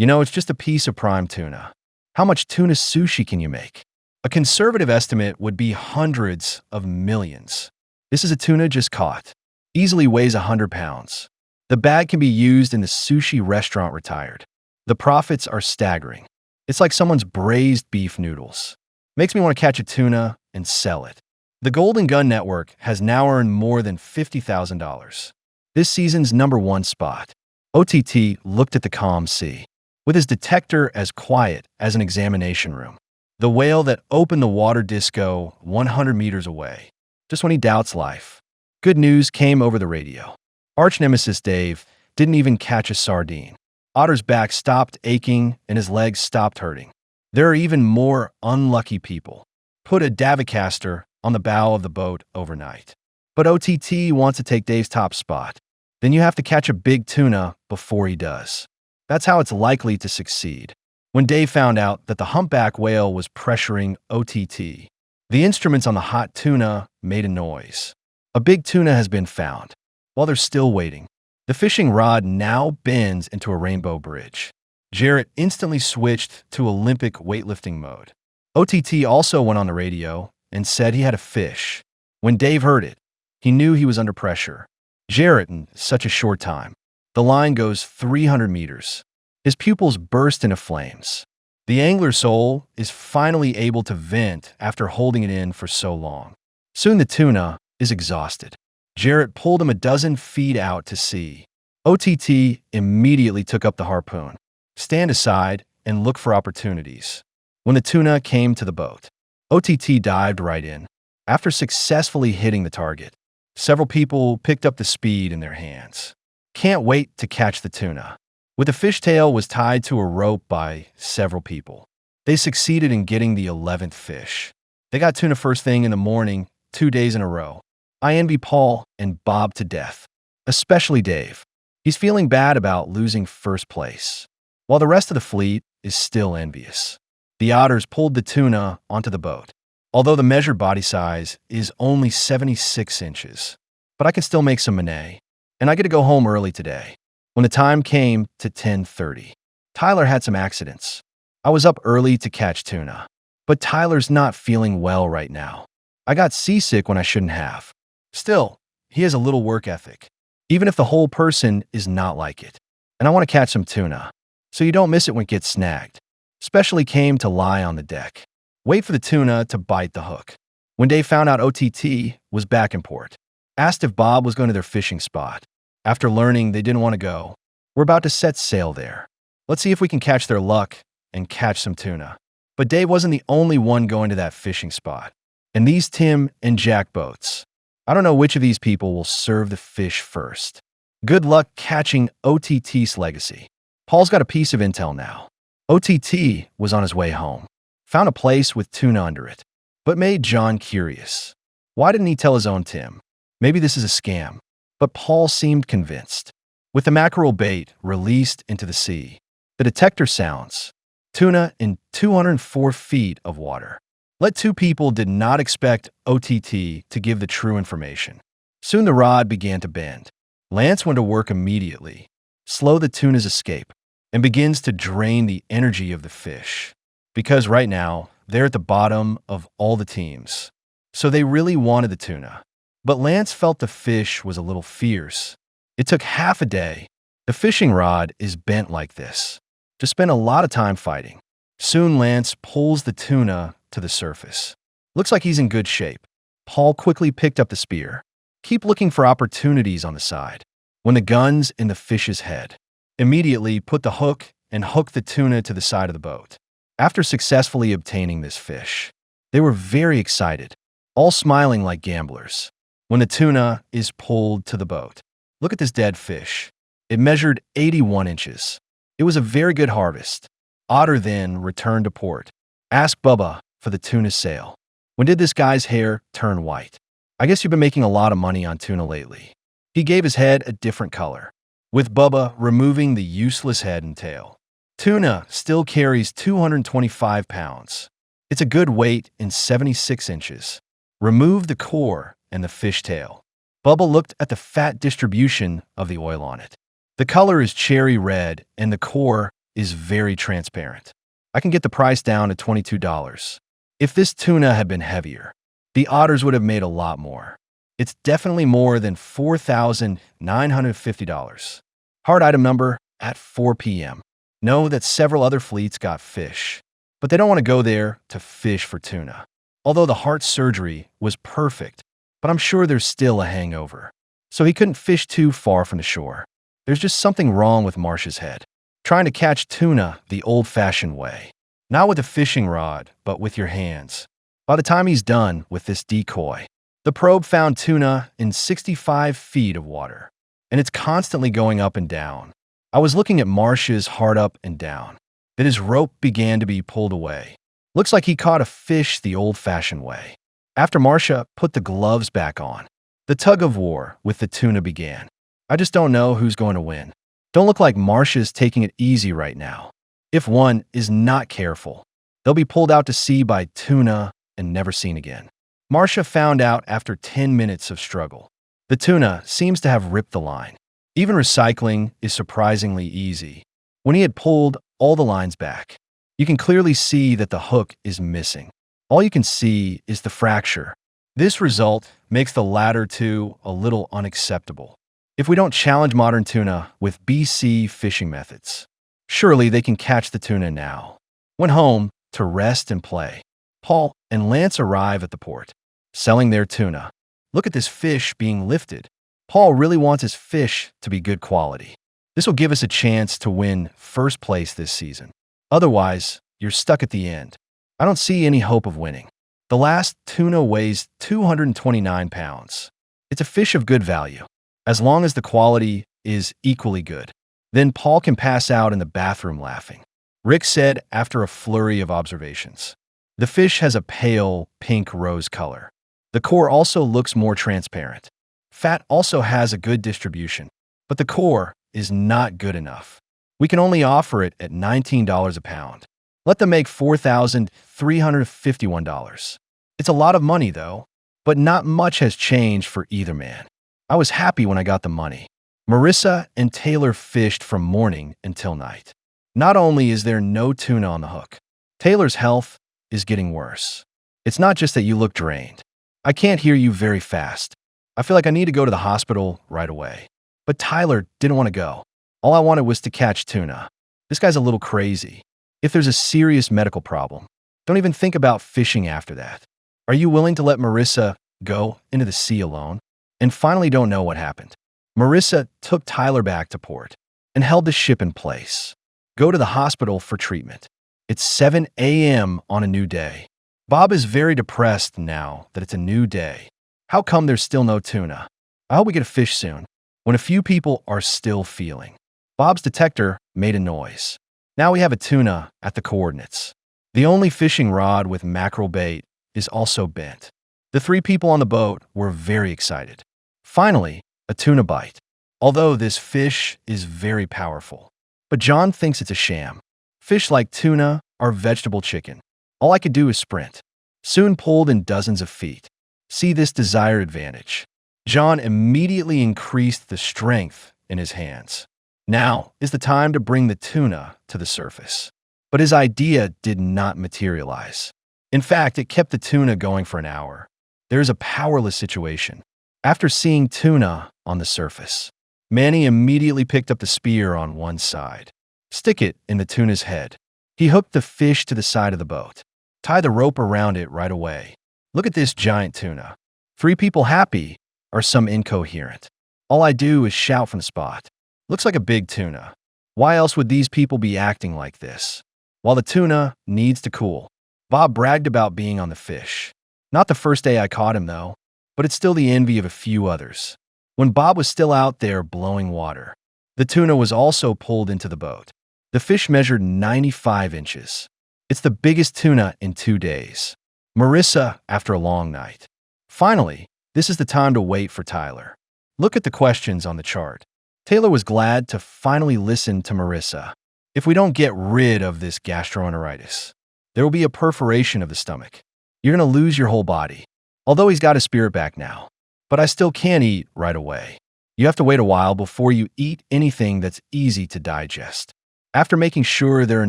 It's just a piece of prime tuna. How much tuna sushi can you make? A conservative estimate would be hundreds of millions. This is a tuna just caught. Easily weighs 100 pounds. The bag can be used in the sushi restaurant retired. The profits are staggering. It's like someone's braised beef noodles. Makes me want to catch a tuna and sell it. The Golden Gun Network has now earned more than $50,000. This season's #1 spot. OTT looked at the calm sea, with his detector as quiet as an examination room. The whale that opened the water disco 100 meters away, just when he doubts life. Good news came over the radio. Arch nemesis Dave didn't even catch a sardine. Otter's back stopped aching and his legs stopped hurting. There are even more unlucky people. Put a Davicaster on the bow of the boat overnight. But OTT wants to take Dave's top spot. Then you have to catch a big tuna before he does. That's how it's likely to succeed. When Dave found out that the humpback whale was pressuring OTT, the instruments on the hot tuna made a noise. A big tuna has been found. While they're still waiting, the fishing rod now bends into a rainbow bridge. Jarrett instantly switched to Olympic weightlifting mode. OTT also went on the radio and said he had a fish. When Dave heard it, he knew he was under pressure. Jarrett, in such a short time, the line goes 300 meters. His pupils burst into flames. The angler's soul is finally able to vent after holding it in for so long. Soon the tuna is exhausted. Jarrett pulled him a dozen feet out to sea. OTT immediately took up the harpoon. Stand aside and look for opportunities. When the tuna came to the boat, OTT dived right in. After successfully hitting the target, several people picked up the speed in their hands. Can't wait to catch the tuna. With the fishtail was tied to a rope by several people. They succeeded in getting the 11th fish. They got tuna first thing in the morning, 2 days in a row. I envy Paul and Bob to death, especially Dave. He's feeling bad about losing first place, while the rest of the fleet is still envious. The otters pulled the tuna onto the boat, although the measured body size is only 76 inches. But I can still make some money, and I get to go home early today. When the time came to 10:30, Tyler had some accidents. I was up early to catch tuna, but Tyler's not feeling well right now. I got seasick when I shouldn't have. Still, he has a little work ethic, even if the whole person is not like it. And I want to catch some tuna, so you don't miss it when it gets snagged. Especially came to lie on the deck. Wait for the tuna to bite the hook. When Dave found out OTT was back in port, asked if Bob was going to their fishing spot. After learning they didn't want to go, we're about to set sail there. Let's see if we can catch their luck and catch some tuna. But Dave wasn't the only one going to that fishing spot. And these Tim and Jack boats, I don't know which of these people will serve the fish first. Good luck catching OTT's legacy. Paul's got a piece of intel now. OTT was on his way home, found a place with tuna under it, but made John curious. Why didn't he tell his own Tim? Maybe this is a scam. But Paul seemed convinced. With the mackerel bait released into the sea, the detector sounds tuna in 204 feet of water. Let two people did not expect OTT to give the true information. Soon the rod began to bend. Lance went to work immediately, slow the tuna's escape, and begins to drain the energy of the fish. Because right now, they're at the bottom of all the teams. So they really wanted the tuna. But Lance felt the fish was a little fierce. It took half a day. The fishing rod is bent like this. To spend a lot of time fighting. Soon Lance pulls the tuna to the surface. Looks like he's in good shape. Paul quickly picked up the spear. Keep looking for opportunities on the side. When the gun's in the fish's head, immediately put the hook and hook the tuna to the side of the boat. After successfully obtaining this fish, they were very excited, all smiling like gamblers. When the tuna is pulled to the boat, look at this dead fish. It measured 81 inches. It was a very good harvest. Otter then returned to port. Asked Bubba for the tuna sale. When did this guy's hair turn white? I guess you've been making a lot of money on tuna lately. He gave his head a different color, with Bubba removing the useless head and tail. Tuna still carries 225 pounds. It's a good weight in 76 inches. Remove the core and the fish tail. Bubba looked at the fat distribution of the oil on it. The color is cherry red and the core is very transparent. I can get the price down to $22. If this tuna had been heavier, the otters would have made a lot more. It's definitely more than $4,950. Hard item number at 4 p.m. Know that several other fleets got fish, but they don't want to go there to fish for tuna. Although the heart surgery was perfect, but I'm sure there's still a hangover. So he couldn't fish too far from the shore. There's just something wrong with Marsh's head. Trying to catch tuna the old-fashioned way. Not with a fishing rod, but with your hands. By the time he's done with this decoy, the probe found tuna in 65 feet of water, and it's constantly going up and down. I was looking at Marsh's hard up and down. Then his rope began to be pulled away. Looks like he caught a fish the old-fashioned way. After Marsha put the gloves back on, the tug-of-war with the tuna began. I just don't know who's going to win. Don't look like Marsha's taking it easy right now. If one is not careful, they'll be pulled out to sea by tuna and never seen again. Marsha found out after 10 minutes of struggle. The tuna seems to have ripped the line. Even recycling is surprisingly easy. When he had pulled all the lines back, you can clearly see that the hook is missing. All you can see is the fracture. This result makes the latter two a little unacceptable. If we don't challenge modern tuna with BC fishing methods, surely they can catch the tuna now. Went home to rest and play. Paul and Lance arrive at the port, selling their tuna. Look at this fish being lifted. Paul really wants his fish to be good quality. This will give us a chance to win first place this season. Otherwise, you're stuck at the end. I don't see any hope of winning. The last tuna weighs 229 pounds. It's a fish of good value, as long as the quality is equally good. Then Paul can pass out in the bathroom laughing. Rick said after a flurry of observations. The fish has a pale pink rose color. The core also looks more transparent. Fat also has a good distribution, but the core is not good enough. We can only offer it at $19 a pound. Let them make $4,351. It's a lot of money, though, but not much has changed for either man. I was happy when I got the money. Marissa and Taylor fished from morning until night. Not only is there no tuna on the hook, Taylor's health is getting worse. It's not just that you look drained. I can't hear you very fast. I feel like I need to go to the hospital right away. But Tyler didn't want to go. All I wanted was to catch tuna. This guy's a little crazy. If there's a serious medical problem, don't even think about fishing after that. Are you willing to let Marissa go into the sea alone? And finally don't know what happened. Marissa took Tyler back to port and held the ship in place. Go to the hospital for treatment. It's 7 a.m. on a new day. Bob is very depressed now that it's a new day. How come there's still no tuna? I hope we get a fish soon, when a few people are still feeling. Bob's detector made a noise. Now we have a tuna at the coordinates. The only fishing rod with mackerel bait is also bent. The three people on the boat were very excited. Finally, a tuna bite. Although this fish is very powerful. But John thinks it's a sham. Fish like tuna are vegetable chicken. All I could do is sprint. Soon pulled in dozens of feet. See this desired advantage. John immediately increased the strength in his hands. Now is the time to bring the tuna to the surface. But his idea did not materialize. In fact, it kept the tuna going for an hour. There is a powerless situation. After seeing tuna on the surface, Manny immediately picked up the spear on one side. Stick it in the tuna's head. He hooked the fish to the side of the boat. Tie the rope around it right away. Look at this giant tuna. 3 people happy or some incoherent. All I do is shout from the spot. Looks like a big tuna. Why else would these people be acting like this? While the tuna needs to cool. Bob bragged about being on the fish. Not the first day I caught him, though, but it's still the envy of a few others. When Bob was still out there blowing water, the tuna was also pulled into the boat. The fish measured 95 inches. It's the biggest tuna in 2 days. Marissa after a long night. Finally, this is the time to wait for Tyler. Look at the questions on the chart. Taylor was glad to finally listen to Marissa. If we don't get rid of this gastroenteritis, there will be a perforation of the stomach. You're going to lose your whole body. Although he's got his spirit back now. But I still can't eat right away. You have to wait a while before you eat anything that's easy to digest. After making sure there are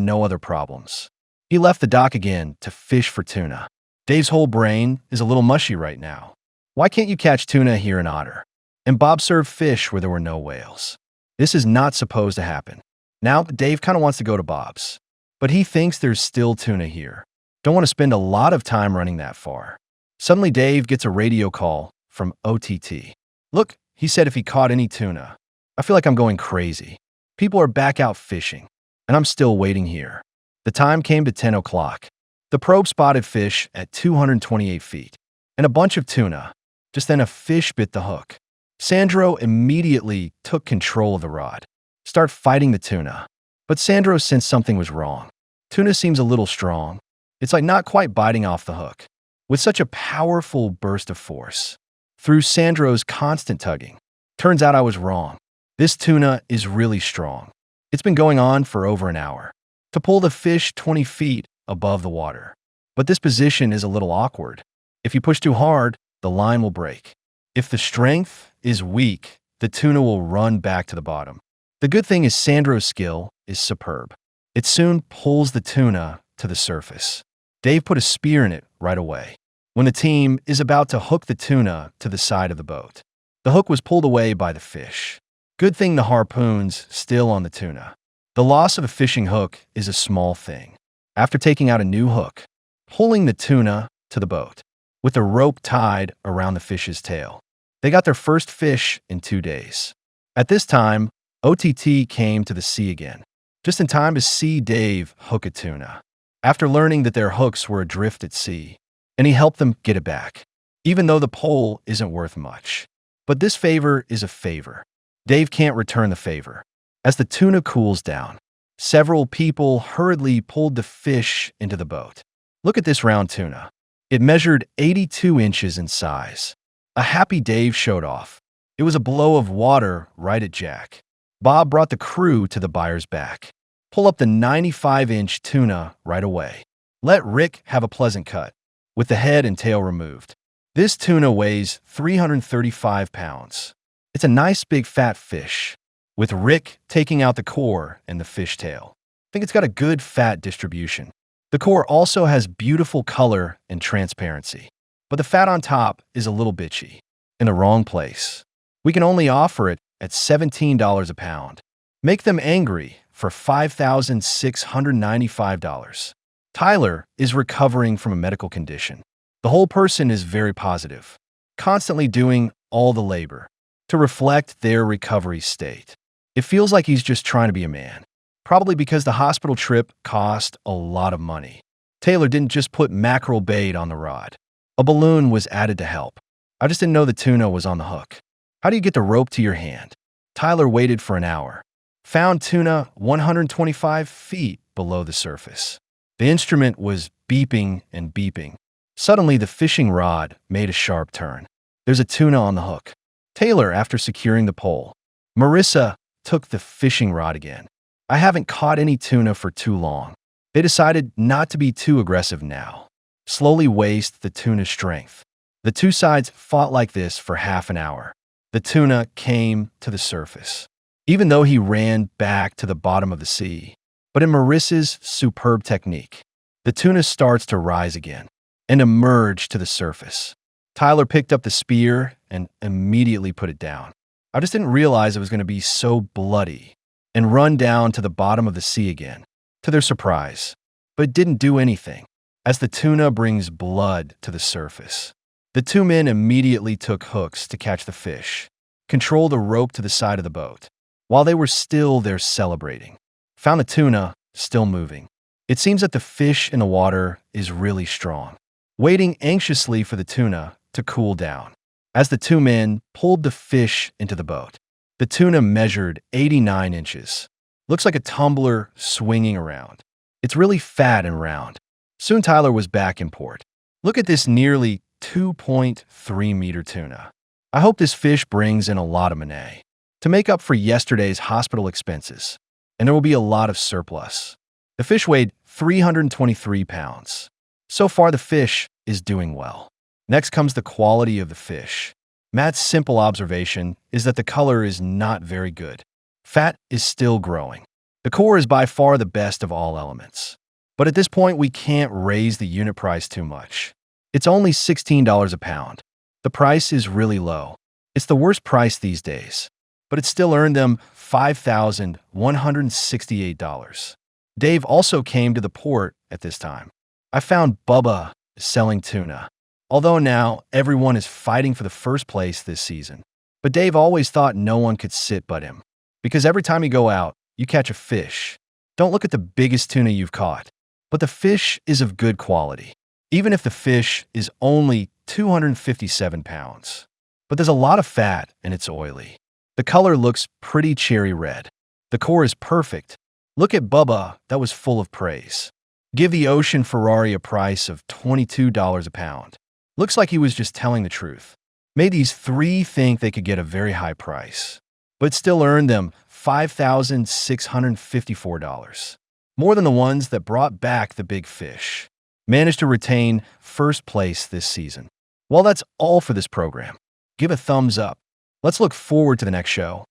no other problems, he left the dock again to fish for tuna. Dave's whole brain is a little mushy right now. Why can't you catch tuna here in Otter? And Bob served fish where there were no whales. This is not supposed to happen. Now, Dave kind of wants to go to Bob's, but he thinks there's still tuna here. Don't want to spend a lot of time running that far. Suddenly, Dave gets a radio call from OTT. Look, he said if he caught any tuna. I feel like I'm going crazy. People are back out fishing, and I'm still waiting here. The time came to 10 o'clock. The probe spotted fish at 228 feet, and a bunch of tuna. Just then a fish bit the hook. Sandro immediately took control of the rod. Start fighting the tuna. But Sandro sensed something was wrong. Tuna seems a little strong. It's like not quite biting off the hook. With such a powerful burst of force. Through Sandro's constant tugging. Turns out I was wrong. This tuna is really strong. It's been going on for over an hour. To pull the fish 20 feet above the water. But this position is a little awkward. If you push too hard, the line will break. If the strength is weak, the tuna will run back to the bottom. The good thing is Sandro's skill is superb. It soon pulls the tuna to the surface. Dave put a spear in it right away. When the team is about to hook the tuna to the side of the boat, the hook was pulled away by the fish. Good thing the harpoon's still on the tuna. The loss of a fishing hook is a small thing. After taking out a new hook, pulling the tuna to the boat, with a rope tied around the fish's tail, they got their first fish in 2 days. At this time, OTT came to the sea again, just in time to see Dave hook a tuna. After learning that their hooks were adrift at sea, and he helped them get it back, even though the pole isn't worth much. But this favor is a favor. Dave can't return the favor. As the tuna cools down, several people hurriedly pulled the fish into the boat. Look at this round tuna. It measured 82 inches in size. A happy Dave showed off. It was a blow of water right at Jack. Bob brought the crew to the buyer's back. Pull up the 95-inch tuna right away. Let Rick have a pleasant cut, with the head and tail removed. This tuna weighs 335 pounds. It's a nice big fat fish, with Rick taking out the core and the fishtail. I think it's got a good fat distribution. The core also has beautiful color and transparency, but the fat on top is a little bitchy, in the wrong place. We can only offer it at $17 a pound. Make them angry for $5,695. Tyler is recovering from a medical condition. The whole person is very positive, constantly doing all the labor to reflect their recovery state. It feels like he's just trying to be a man, probably because the hospital trip cost a lot of money. Taylor didn't just put mackerel bait on the rod. A balloon was added to help. I just didn't know the tuna was on the hook. How do you get the rope to your hand? Tyler waited for an hour. Found tuna 125 feet below the surface. The instrument was beeping and beeping. Suddenly, the fishing rod made a sharp turn. There's a tuna on the hook. Taylor, after securing the pole. Marissa took the fishing rod again. I haven't caught any tuna for too long. They decided not to be too aggressive now. Slowly waste the tuna's strength. The two sides fought like this for half an hour. The tuna came to the surface, even though he ran back to the bottom of the sea. But in Marissa's superb technique, the tuna starts to rise again and emerge to the surface. Tyler picked up the spear and immediately put it down. I just didn't realize it was going to be so bloody and run down to the bottom of the sea again, to their surprise. But it didn't do anything, as the tuna brings blood to the surface. The two men immediately took hooks to catch the fish, control the rope to the side of the boat, while they were still there celebrating. Found the tuna still moving. It seems that the fish in the water is really strong, waiting anxiously for the tuna to cool down. As the two men pulled the fish into the boat, the tuna measured 89 inches. Looks like a tumbler swinging around. It's really fat and round. Soon Tyler was back in port. Look at this nearly 2.3-meter tuna. I hope this fish brings in a lot of money to make up for yesterday's hospital expenses, and there will be a lot of surplus. The fish weighed 323 pounds. So far, the fish is doing well. Next comes the quality of the fish. Matt's simple observation is that the color is not very good. Fat is still growing. The core is by far the best of all elements. But at this point, we can't raise the unit price too much. It's only $16 a pound. The price is really low. It's the worst price these days, but it still earned them $5,168. Dave also came to the port at this time. I found Bubba selling tuna, although now everyone is fighting for the first place this season. But Dave always thought no one could sit but him, because every time you go out, you catch a fish. Don't look at the biggest tuna you've caught, but the fish is of good quality, even if the fish is only 257 pounds. But there's a lot of fat and it's oily. The color looks pretty cherry red. The core is perfect. Look at Bubba, that was full of praise. Give the Ocean Ferrari a price of $22 a pound. Looks like he was just telling the truth. Made these three think they could get a very high price, but still earned them $5,654. More than the ones that brought back the big fish. Managed to retain first place this season. Well, that's all for this program. Give a thumbs up. Let's look forward to the next show.